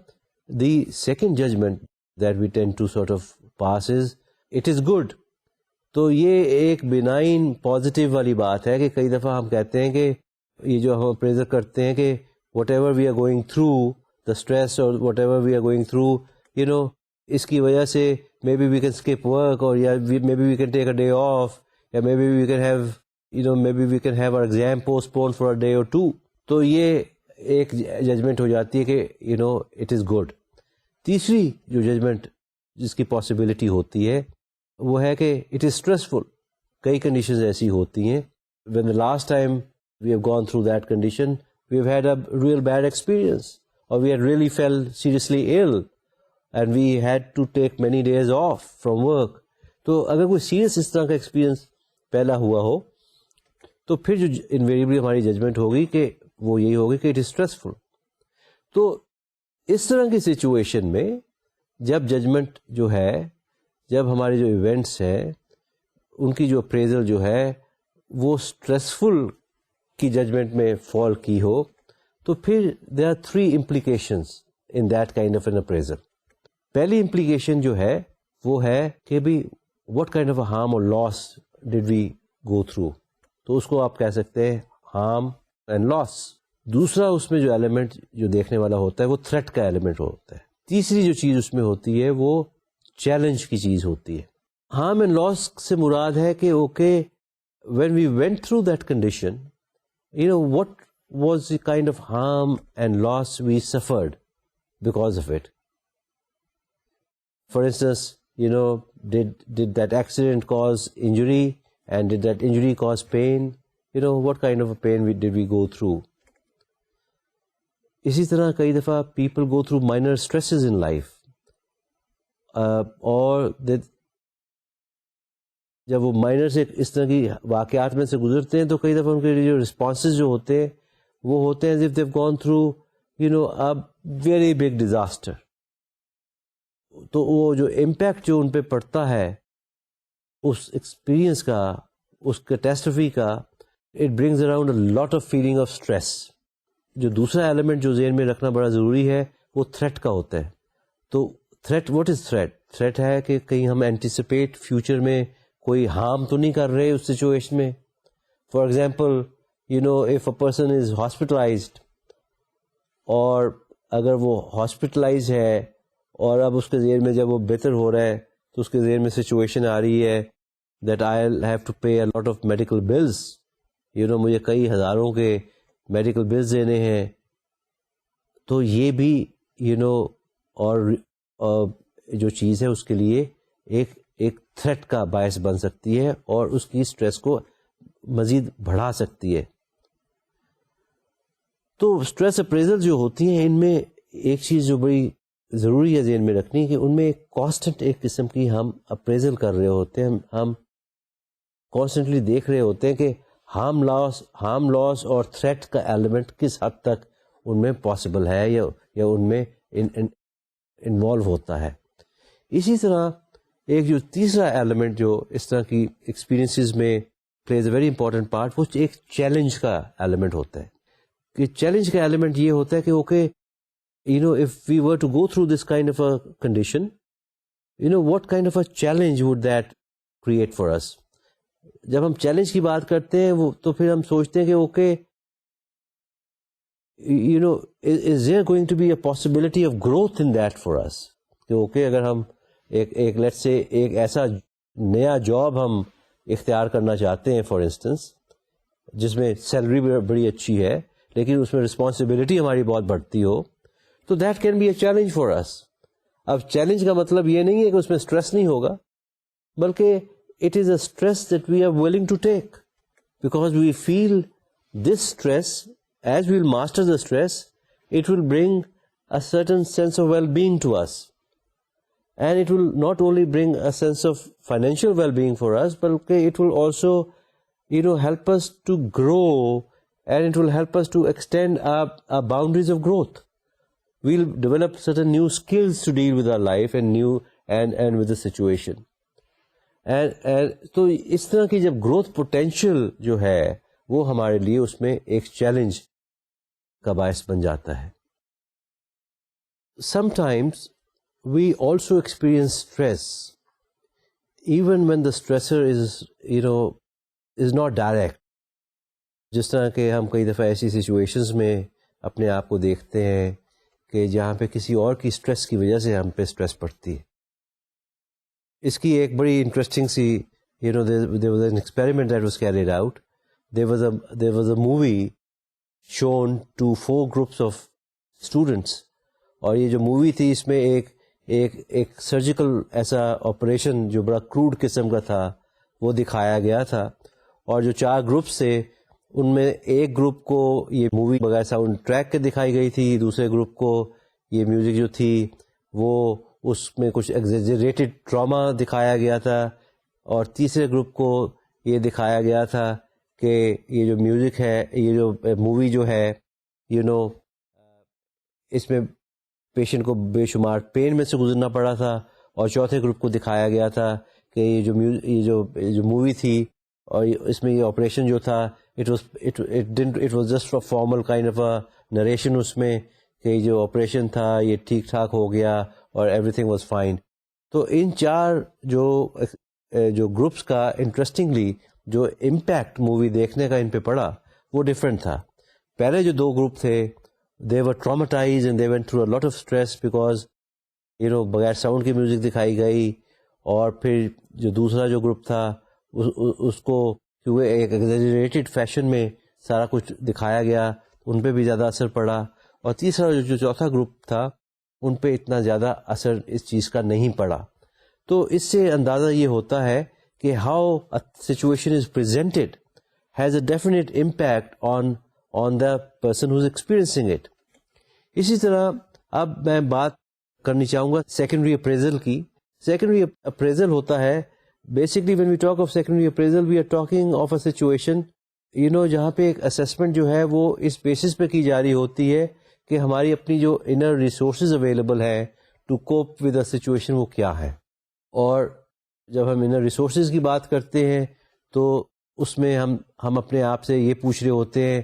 the second judgment that we tend to sort of pass is it is good. تو یہ ایک بینائن پازیٹیو والی بات ہے کہ کئی دفعہ ہم کہتے ہیں کہ یہ جو ہم اپریزل کرتے ہیں کہ whatever we are going through, the stress or whatever we are going through, اس کی وجہ سے maybe we can skip work or maybe we can take a day off, or maybe we can have our exam postponed for a day or two. تو یہ ایک judgment ہو جاتی ہے کہ it is good. تیسری جو ججمنٹ جس کی پاسبلٹی ہوتی ہے وہ ہے کہ it is stressful. کئی کنڈیشنز ایسی ہوتی ہیں when the last time we have gone through that condition, we have had a real bad experience, or we had really felt seriously ill and we had to take many days off from work. تو اگر کوئی serious اس طرح کا experience پہلا ہوا ہو تو پھر جو انویریبلی ہماری ججمنٹ ہوگی کہ وہ یہی ہوگی کہ اٹ از اسٹریسفل. تو اس طرح کی سچویشن میں جب ججمنٹ جو ہے, جب ہمارے جو ایونٹس ہیں ان کی جو اپریزل جو ہے وہ اسٹریسفل کی ججمنٹ میں فال کی ہو, تو پھر there are 3 implications in that kind of an appraisal. پہلی implication جو ہے وہ ہے کہ بھی what kind of a harm or loss did we go through. تو اس کو آپ کہہ سکتے ہیں harm and loss. دوسرا اس میں جو ایلیمنٹ جو دیکھنے والا ہوتا ہے وہ تھریٹ کا ایلیمنٹ ہوتا ہے. تیسری جو چیز اس میں ہوتی ہے وہ چیلنج کی چیز ہوتی ہے. harm and loss سے مراد ہے کہ okay when we went through that condition, what was the kind of harm and loss we suffered. because of it. For instance, did that accident cause injury, and did that injury cause pain? What kind of a pain did we go through? اسی طرح کئی دفعہ people go through minor stresses in life, اور جب وہ minor سے اس طرح کی واقعات میں سے گزرتے ہیں تو کئی دفعہ ان کے جو رسپانسز جو ہوتے ہیں وہ ہوتے ہیں as if they've gone through a very big disaster. تو وہ جو امپیکٹ جو ان پہ پڑتا ہے اس ایکسپیرئنس کا, اس کیٹاسٹرفی کا, it brings around a lot of feeling of stress. جو دوسرا ایلیمنٹ جو ذہن میں رکھنا بڑا ضروری ہے وہ تھریٹ کا ہوتا ہے. تو threat, what is threat? Threat ہے کہ کہیں ہم اینٹیسپیٹ فیوچر میں کوئی ہارم تو نہیں کر رہے اس سچویشن میں. For example if a person is hospitalized, اور اگر وہ ہاسپٹلائز ہے اور اب اس کے ذہن میں جب وہ بہتر ہو رہا ہے تو اس کے ذہن میں سچویشن آ رہی ہے that I have to pay a lot of medical bills, مجھے کئی ہزاروں کے میڈیکل بلز دینے ہیں. تو یہ بھی اور جو چیز ہے اس کے لیے ایک تھریٹ کا باعث بن سکتی ہے اور اس کی اسٹریس کو مزید بڑھا سکتی ہے. تو اسٹریس اپریزل جو ہوتی ہیں ان میں ایک چیز جو بڑی ضروری ہے ذہن میں رکھنی کہ ان میں ایک کانسٹنٹ ایک قسم کی ہم اپریزل کر رہے ہوتے ہیں, ہم کانسٹنٹلی دیکھ رہے ہوتے ہیں کہ ہارم لاس اور تھریٹ کا ایلیمنٹ کس حد تک ان میں پاسبل ہے یا ان میں انوالو ہوتا ہے. اسی طرح ایک جو تیسرا ایلیمنٹ جو اس طرح کی ایکسپیرینسز میں plays a very important part, وہ ایک چیلنج کا ایلیمنٹ ہوتا ہے. کہ چیلنج کا ایلیمنٹ یہ ہوتا ہے کہ okay if we were to go through this kind of a condition, what kind of a challenge would that create for us? جب ہم چیلنج کی بات کرتے ہیں تو پھر ہم سوچتے ہیں کہ okay is there going to be a possibility of growth in that for us? کہ اوکے اگر ہم ایک let's say ایک ایسا نیا جاب ہم اختیار کرنا چاہتے ہیں فار انسٹنس, جس میں سیلری بڑی اچھی ہے لیکن اس میں رسپانسبلٹی ہماری بہت بڑھتی ہو, تو that can be a challenge for us. اب چیلنج کا مطلب یہ نہیں ہے کہ اس میں اسٹریس نہیں ہوگا, بلکہ it is a stress that we are willing to take because we feel this stress as well master the stress it will bring a certain sense of well being to us, and it will not only bring a sense of financial well being for us, بلکہ it will also help us to grow, and it will help us to extend our boundaries of growth. We'll develop certain new skills to deal with our life and with the situation. And تو اس طرح کی جب growth potential جو ہے وہ ہمارے لیے اس میں ایک چیلنج کا باعث بن جاتا ہے. Sometimes we also experience stress even when the stressor is not direct. جس طرح کہ ہم کئی دفعہ ایسی سچویشنز میں اپنے آپ کو دیکھتے ہیں کہ جہاں پہ کسی اور کی اسٹریس کی وجہ سے ہم پہ اسٹریس پڑتی ہے. اس کی ایک بڑی انٹرسٹنگ سی there was an experiment that was carried out. There was a movie shown to 4 groups of students, اور یہ جو مووی تھی اس میں ایک سرجیکل ایسا آپریشن جو بڑا کروڈ قسم کا تھا وہ دکھایا گیا تھا. اور جو 4 گروپس تھے ان میں ایک گروپ کو یہ مووی بغیر ساؤنڈ ٹریک کے دکھائی گئی تھی, دوسرے گروپ کو یہ میوزک جو تھی وہ اس میں کچھ ایگزیجریٹڈ ڈراما دکھایا گیا تھا, اور تیسرے گروپ کو یہ دکھایا گیا تھا کہ یہ جو میوزک ہے, یہ جو مووی جو ہے اس میں پیشنٹ کو بے شمار پین میں سے گزرنا پڑا تھا. اور چوتھے گروپ کو دکھایا گیا تھا کہ یہ جو مووی تھی اور اس میں یہ آپریشن جو تھا it was just a formal kind of a narration اس میں کہ جو آپریشن تھا یہ ٹھیک ٹھاک ہو گیا اور ایوری تھنگ واز فائن. تو ان 4 جو گروپس کا انٹرسٹنگلی جو امپیکٹ مووی دیکھنے کا ان پہ پڑا وہ ڈفرینٹ تھا. پہلے جو 2 گروپ تھے they were traumatized and they went through a lot of stress because بغیر ساؤنڈ کی میوزک دکھائی گئی, اور پھر جو دوسرا جو گروپ تھا اس کو ایک ایگزیجریٹڈ فیشن میں سارا کچھ دکھایا گیا, ان پہ بھی زیادہ اثر پڑا. اور تیسرا جو چوتھا گروپ تھا ان پہ اتنا زیادہ اثر اس چیز کا نہیں پڑا. تو اس سے اندازہ یہ ہوتا ہے کہ how situation is presented has a definite impact on the person who is experiencing it. اسی طرح اب میں بات کرنی چاہوں گا سیکنڈری اپریزل کی. سیکنڈری اپریزل ہوتا ہے basically when we talk of secondary appraisal we are talking of a situation جہاں پہ ایک اسیسمنٹ جو ہے وہ اس بیسس پہ کی جا رہی ہوتی ہے کہ ہماری اپنی جو انر ریسورسز اویلیبل ہیں to cope with a situation وہ کیا ہے. اور جب ہم انر ریسورسز کی بات کرتے ہیں تو اس میں ہم اپنے آپ سے یہ پوچھ رہے ہوتے ہیں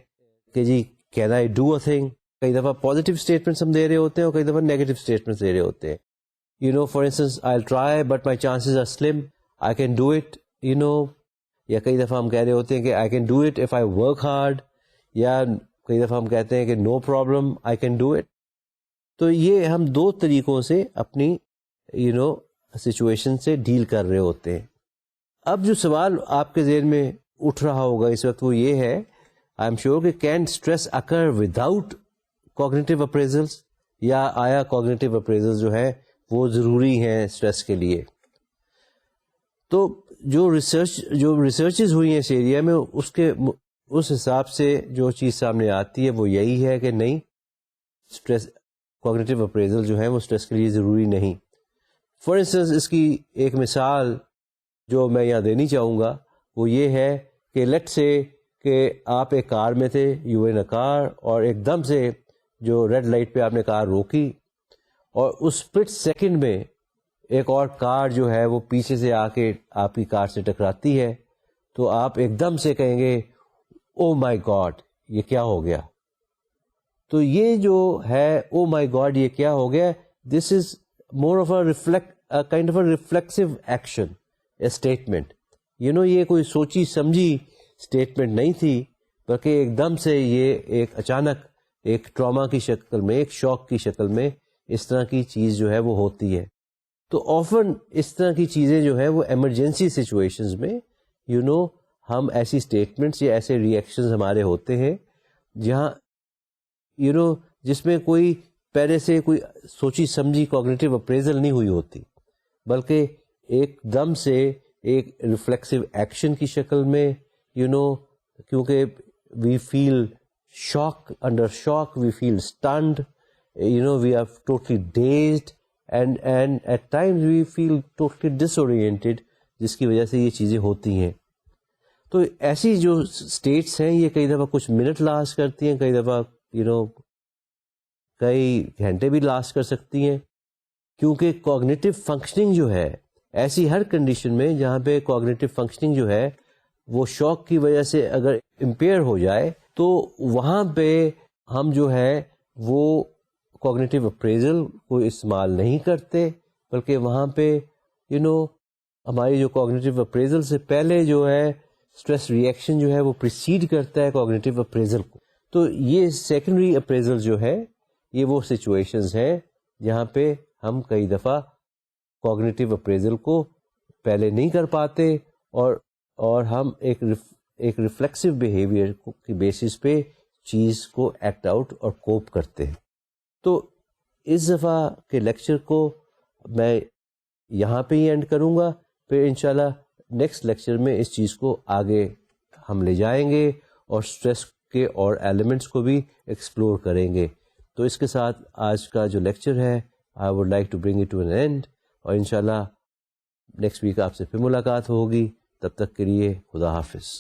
کہ جی can I do a thing. کئی دفعہ پازیٹیو اسٹیٹمنٹس ہم دے رہے ہوتے ہیں اور کئی دفعہ نیگیٹو اسٹیٹمنٹس دے رہے ہوتے ہیں. For instance I will try but my chances are slim, I can do it. یا کئی دفعہ ہم کہہ رہے ہوتے ہیں کہ I can do it if I work hard, یا کئی دفعہ ہم کہتے ہیں کہ no problem I can do it. تو یہ ہم دو طریقوں سے اپنی سچویشن سے ڈیل کر رہے ہوتے ہیں. اب جو سوال آپ کے ذہن میں اٹھ رہا ہوگا اس وقت وہ یہ ہے, آئی ایم شیور کہ can stress occur without cognitive appraisals, یا آیا کوگنیٹو اپریزل جو ہے وہ ضروری ہیں اسٹریس کے لیے. تو جو ریسرچز ہوئی ہیں اس ایریا میں اس حساب سے جو چیز سامنے آتی ہے وہ یہی ہے کہ نہیں, اسٹریس کوگنیٹو اپریزل جو ہے وہ اسٹریس کے لیے ضروری نہیں. فار انسٹنس اس کی ایک مثال جو میں یہاں دینی چاہوں گا وہ یہ ہے کہ لیٹ سے کہ آپ ایک کار میں تھے, یو ان اے کار, اور ایک دم سے جو ریڈ لائٹ پہ آپ نے کار روکی اور اس اسپلٹ سیکنڈ میں ایک اور کار جو ہے وہ پیچھے سے آ کے آپ کی کار سے ٹکراتی ہے, تو آپ ایک دم سے کہیں گے او مائی گاڈ یہ کیا ہو گیا. تو یہ جو ہے او مائی گاڈ یہ کیا ہو گیا, this is more of a kind of a reflexive action, a statement. یہ کوئی سوچی سمجھی اسٹیٹمنٹ نہیں تھی, بلکہ ایک دم سے یہ ایک اچانک ایک ٹراما کی شکل میں, ایک شوق کی شکل میں اس طرح کی چیز جو ہے وہ ہوتی ہے. تو آفن اس طرح کی چیزیں جو ہے وہ ایمرجنسی سچویشنز میں ہم ایسی اسٹیٹمنٹس یا ایسے ریئیکشنز ہمارے ہوتے ہیں جہاں جس میں کوئی پہلے سے کوئی سوچی سمجھی کوگنیٹو اپریزل نہیں ہوئی ہوتی, بلکہ ایک دم سے ایک ریفلیکسو ایکشن کی شکل میں کیونکہ وی فیل shock, under shock we feel stunned, we are totally dazed and at times we feel totally disoriented, جس کی وجہ سے یہ چیزیں ہوتی ہیں. تو ایسی جو اسٹیٹس ہیں یہ کئی دفعہ کچھ منٹ لاسٹ کرتی ہیں, کئی دفعہ کئی گھنٹے بھی لاسٹ کر سکتی ہیں, کیونکہ کوگنیٹو فنکشننگ جو ہے ایسی ہر کنڈیشن میں جہاں پہ کوگنیٹو فنکشننگ جو ہے وہ شوق کی وجہ سے اگر امپیئر ہو جائے تو وہاں پہ ہم جو ہے وہ کوگنیٹو اپریزل کو استعمال نہیں کرتے, بلکہ وہاں پہ ہماری جو کوگنیٹو اپریزل سے پہلے جو ہے اسٹریس ریئیکشن جو ہے وہ پریسیڈ کرتا ہے کوگنیٹو اپریزل کو. تو یہ سیکنڈری اپریزل جو ہے یہ وہ سچویشنز ہیں جہاں پہ ہم کئی دفعہ کوگنیٹو اپریزل کو پہلے نہیں کر پاتے اور ہم ایک ریفلیکسو بیہیویئر کی بیسس پہ چیز کو ایکٹ آؤٹ اور کوپ کرتے ہیں. تو اس دفعہ کے لیکچر کو میں یہاں پہ ہی اینڈ کروں گا, پھر انشاءاللہ نیکسٹ لیکچر میں اس چیز کو آگے ہم لے جائیں گے اور اسٹریس کے اور ایلیمنٹس کو بھی ایکسپلور کریں گے. تو اس کے ساتھ آج کا جو لیکچر ہے I would like to bring it to an end, اور انشاءاللہ نیکسٹ ویک آپ سے پھر ملاقات ہوگی. تب تک کے لیے خدا حافظ.